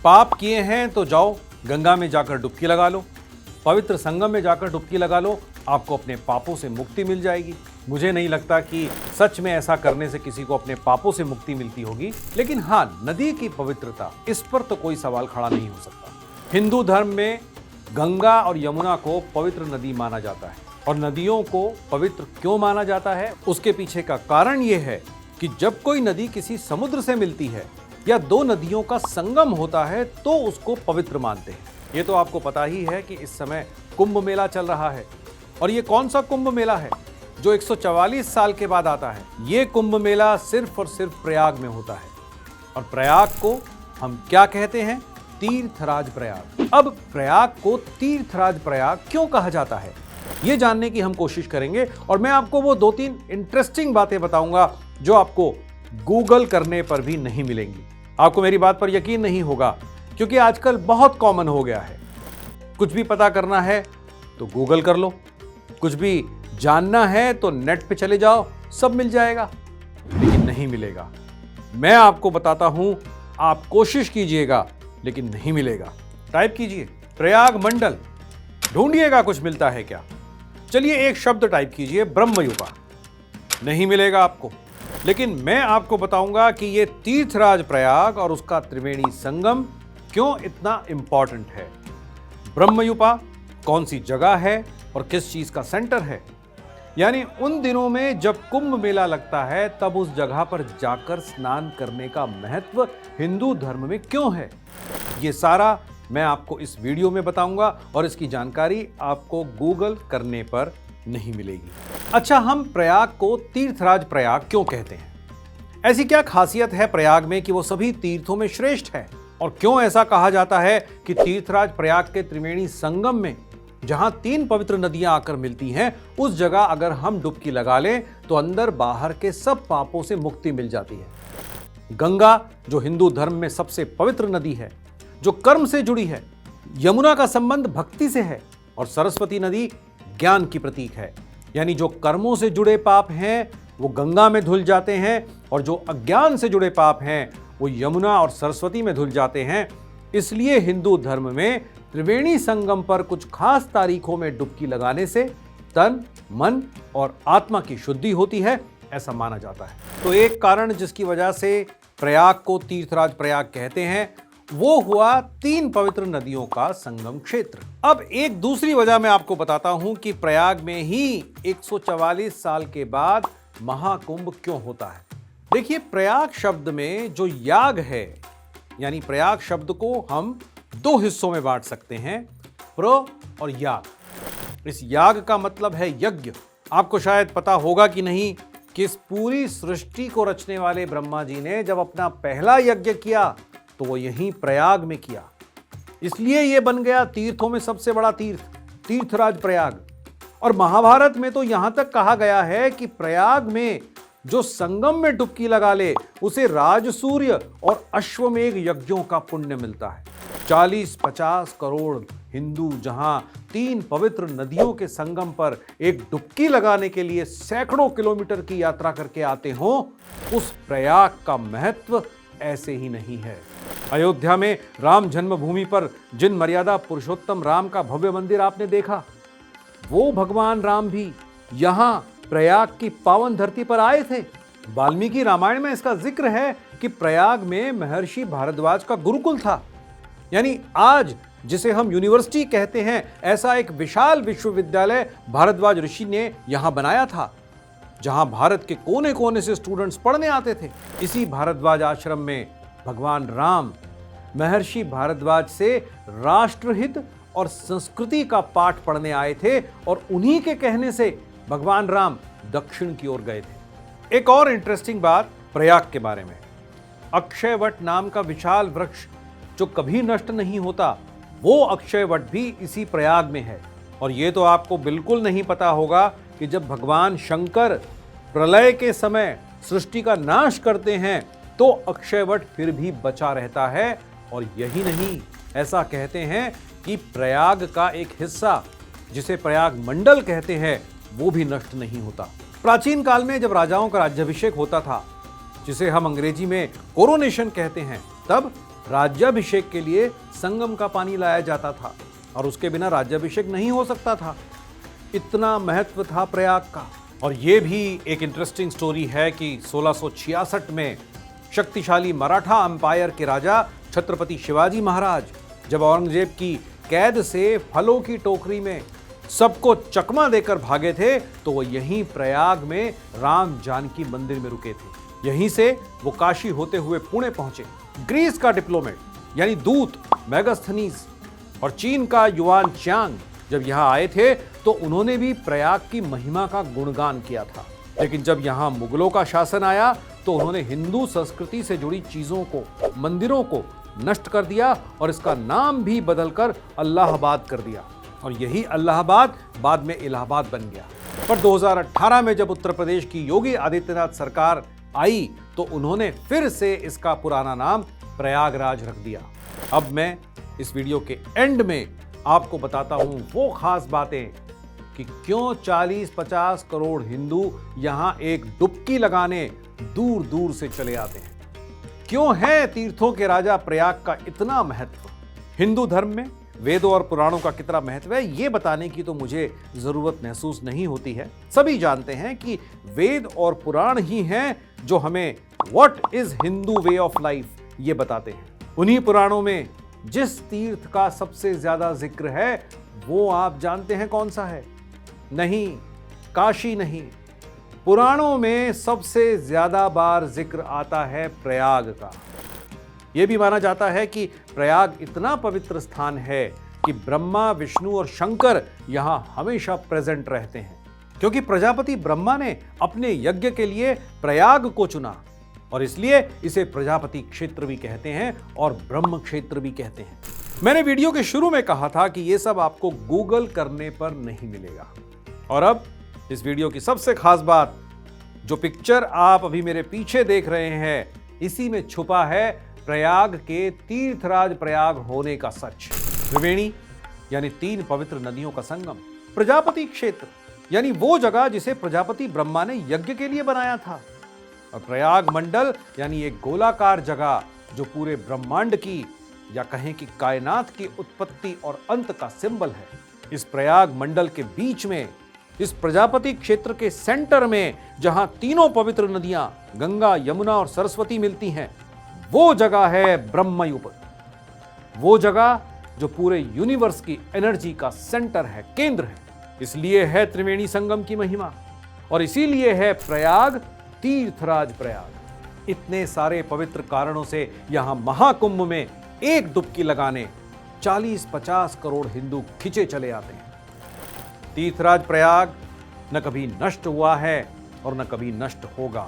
पाप किए हैं तो जाओ गंगा में जाकर डुबकी लगा लो, पवित्र संगम में जाकर डुबकी लगा लो, आपको अपने पापों से मुक्ति मिल जाएगी। मुझे नहीं लगता कि सच में ऐसा करने से किसी को अपने पापों से मुक्ति मिलती होगी, लेकिन हाँ, नदी की पवित्रता, इस पर तो कोई सवाल खड़ा नहीं हो सकता। हिंदू धर्म में गंगा और यमुना को पवित्र नदी माना जाता है, और नदियों को पवित्र क्यों माना जाता है, उसके पीछे का कारण यह है कि जब कोई नदी किसी समुद्र से मिलती है या दो नदियों का संगम होता है तो उसको पवित्र मानते हैं। ये तो आपको पता ही है कि इस समय कुंभ मेला चल रहा है, और ये कौन सा कुंभ मेला है जो 144 साल के बाद आता है। ये कुंभ मेला सिर्फ और सिर्फ प्रयाग में होता है, और प्रयाग को हम क्या कहते हैं? तीर्थराज प्रयाग। अब प्रयाग को तीर्थराज प्रयाग क्यों कहा जाता है, ये जानने की हम कोशिश करेंगे, और मैं आपको वो 2-3 इंटरेस्टिंग बातें बताऊंगा जो आपको गूगल करने पर भी नहीं मिलेंगी। आपको मेरी बात पर यकीन नहीं होगा, क्योंकि आजकल बहुत कॉमन हो गया है। कुछ भी पता करना है तो गूगल कर लो, कुछ भी जानना है तो नेट पे चले जाओ, सब मिल जाएगा, लेकिन नहीं मिलेगा। मैं आपको बताता हूं, आप कोशिश कीजिएगा लेकिन नहीं मिलेगा। टाइप कीजिए प्रयाग मंडल, ढूंढिएगा कुछ मिलता है क्या। चलिए एक शब्द टाइप कीजिए ब्रह्मयुपा, नहीं मिलेगा आपको। लेकिन मैं आपको बताऊंगा कि यह तीर्थराज प्रयाग और उसका त्रिवेणी संगम क्यों इतना इंपॉर्टेंट है। ब्रह्मयुपा कौन सी जगह है और किस चीज का सेंटर है, यानी उन दिनों में जब कुंभ मेला लगता है तब उस जगह पर जाकर स्नान करने का महत्व हिंदू धर्म में क्यों है, ये सारा मैं आपको इस वीडियो में बताऊंगा, और इसकी जानकारी आपको गूगल करने पर नहीं मिलेगी। अच्छा, हम प्रयाग को तीर्थराज प्रयाग क्यों कहते हैं? ऐसी क्या खासियत है प्रयाग में कि वो सभी तीर्थों में श्रेष्ठ है? और क्यों ऐसा कहा जाता है कि तीर्थराज प्रयाग के त्रिवेणी संगम में, जहां 3 पवित्र नदियां आकर मिलती हैं, उस जगह अगर हम डुबकी लगा लें तो अंदर बाहर के सब पापों से मुक्ति मिल जाती है। गंगा जो हिंदू धर्म में सबसे पवित्र नदी है, जो कर्म से जुड़ी है, यमुना का संबंध भक्ति से है, और सरस्वती नदी ज्ञान की प्रतीक है, यानी जो कर्मों से जुड़े पाप हैं वो गंगा में धुल जाते हैं, और जो अज्ञान से जुड़े पाप हैं वो यमुना और सरस्वती में धुल जाते हैं। इसलिए हिंदू धर्म में त्रिवेणी संगम पर कुछ खास तारीखों में डुबकी लगाने से तन, मन और आत्मा की शुद्धि होती है, ऐसा माना जाता है। तो एक कारण जिसकी वजह से प्रयाग को तीर्थराज प्रयाग कहते हैं वो हुआ 3 पवित्र नदियों का संगम क्षेत्र। अब एक दूसरी वजह मैं आपको बताता हूं कि प्रयाग में ही 144 साल के बाद महाकुंभ क्यों होता है। देखिए, प्रयाग शब्द में जो याग है, यानी प्रयाग शब्द को हम 2 हिस्सों में बांट सकते हैं, प्र और याग। इस याग का मतलब है यज्ञ। आपको शायद पता होगा कि नहीं कि इस पूरी सृष्टि को रचने वाले ब्रह्मा जी ने जब अपना पहला यज्ञ किया तो वो यहीं प्रयाग में किया, इसलिए ये बन गया तीर्थों में सबसे बड़ा तीर्थ, तीर्थराज प्रयाग। और महाभारत में तो यहां तक कहा गया है कि प्रयाग में जो संगम में डुबकी लगा ले उसे राजसूर्य और अश्वमेघ यज्ञों का पुण्य मिलता है। 40-50 करोड़ हिंदू जहां 3 पवित्र नदियों के संगम पर एक डुबकी लगाने के लिए सैकड़ों किलोमीटर की यात्रा करके आते हों, उस प्रयाग का महत्व ऐसे ही नहीं है। अयोध्या में राम जन्मभूमि पर जिन मर्यादा पुरुषोत्तम राम का भव्य मंदिर आपने देखा, वो भगवान राम भी यहां प्रयाग की पावन धरती पर आए थे। वाल्मीकि रामायण में इसका जिक्र है कि प्रयाग में महर्षि भारद्वाज का गुरुकुल था, यानी आज जिसे हम यूनिवर्सिटी कहते हैं, ऐसा एक विशाल विश्वविद्यालय भारद्वाज ऋषि ने यहां बनाया था, जहां भारत के कोने कोने से स्टूडेंट्स पढ़ने आते थे। इसी भारद्वाज आश्रम में भगवान राम महर्षि भारद्वाज से राष्ट्रहित और संस्कृति का पाठ पढ़ने आए थे, और उन्हीं के कहने से भगवान राम दक्षिण की ओर गए थे। एक और इंटरेस्टिंग बात प्रयाग के बारे में, अक्षयवट नाम का विशाल वृक्ष जो कभी नष्ट नहीं होता, वो अक्षयवट भी इसी प्रयाग में है। और ये तो आपको बिल्कुल नहीं पता होगा कि जब भगवान शंकर प्रलय के समय सृष्टि का नाश करते हैं तो अक्षयवट फिर भी बचा रहता है। और यही नहीं, ऐसा कहते हैं कि प्रयाग का एक हिस्सा जिसे प्रयाग मंडल कहते हैं वो भी नष्ट नहीं होता। प्राचीन काल में जब राजाओं का राज्याभिषेक होता था, जिसे हम अंग्रेजी में कोरोनेशन कहते हैं, तब राज्याभिषेक के लिए संगम का पानी लाया जाता था और उसके बिना राज्याभिषेक नहीं हो सकता था। इतना महत्व था प्रयाग का। और यह भी एक इंटरेस्टिंग स्टोरी है कि 1666 में शक्तिशाली मराठा एम्पायर के राजा छत्रपति शिवाजी महाराज जब औरंगजेब की कैद से फलों की टोकरी में सबको चकमा देकर भागे थे तो वो यहीं प्रयाग में राम जानकी मंदिर में रुके थे। यहीं से वो काशी होते हुए पुणे पहुंचे। ग्रीस का डिप्लोमेट यानी दूत मेगास्थनीज और चीन का युआन च्यांग जब यहां आए थे तो उन्होंने भी प्रयाग की महिमा का गुणगान किया था। लेकिन जब यहां मुगलों का शासन आया तो उन्होंने हिंदू संस्कृति से जुड़ी चीजों को, मंदिरों को नष्ट कर दिया और इसका नाम भी बदलकर अल्लाहाबाद कर दिया और यही अल्लाहाबाद बाद में इलाहाबाद बन गया। पर 2018 में जब उत्तर प्रदेश की योगी आदित्यनाथ सरकार आई तो उन्होंने फिर से इसका पुराना नाम प्रयागराज रख दिया। अब मैं इस वीडियो के एंड में आपको बताता हूं वो खास बातें कि क्यों 40-50 करोड़ हिंदू यहां एक डुबकी लगाने दूर दूर से चले आते हैं। क्यों है तीर्थों के राजा प्रयाग का इतना महत्व। हिंदू धर्म में वेदों और पुराणों का कितना महत्व है ये बताने की तो मुझे जरूरत महसूस नहीं होती है। सभी जानते हैं कि वेद और पुराण ही हैं जो हमें what is Hindu way of life ये बताते हैं। उन्हीं पुराणों में जिस तीर्थ का सबसे ज्यादा जिक्र है वो आप जानते हैं कौन सा है? नहीं, काशी नहीं। पुराणों में सबसे ज्यादा बार जिक्र आता है प्रयाग का। यह भी माना जाता है कि प्रयाग इतना पवित्र स्थान है कि ब्रह्मा, विष्णु और शंकर यहां हमेशा प्रेजेंट रहते हैं, क्योंकि प्रजापति ब्रह्मा ने अपने यज्ञ के लिए प्रयाग को चुना और इसलिए इसे प्रजापति क्षेत्र भी कहते हैं और ब्रह्म क्षेत्र भी कहते हैं। मैंने वीडियो के शुरू में कहा था कि यह सब आपको गूगल करने पर नहीं मिलेगा। और अब इस वीडियो की सबसे खास बात, जो पिक्चर आप अभी मेरे पीछे देख रहे हैं इसी में छुपा है प्रयाग के तीर्थराज प्रयाग होने का सच। त्रिवेणी यानी 3 पवित्र नदियों का संगम, प्रजापति क्षेत्र यानी वो जगह जिसे प्रजापति ब्रह्मा ने यज्ञ के लिए बनाया था, और प्रयाग मंडल यानी एक गोलाकार जगह जो पूरे ब्रह्मांड की या कहें कि कायनात की उत्पत्ति और अंत का सिंबल है। इस प्रयाग मंडल के बीच में, इस प्रजापति क्षेत्र के सेंटर में जहां तीनों पवित्र नदियां गंगा, यमुना और सरस्वती मिलती हैं, वो जगह है ब्रह्मयुप। वो जगह जो पूरे यूनिवर्स की एनर्जी का सेंटर है, केंद्र है। इसलिए है त्रिवेणी संगम की महिमा और इसीलिए है प्रयाग तीर्थराज प्रयाग। इतने सारे पवित्र कारणों से यहां महाकुंभ में एक डुबकी लगाने 40-50 करोड़ हिंदू खिंचे चले आते हैं। तीर्थराज प्रयाग न कभी नष्ट हुआ है और न कभी नष्ट होगा।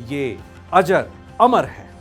ये अजर अमर है।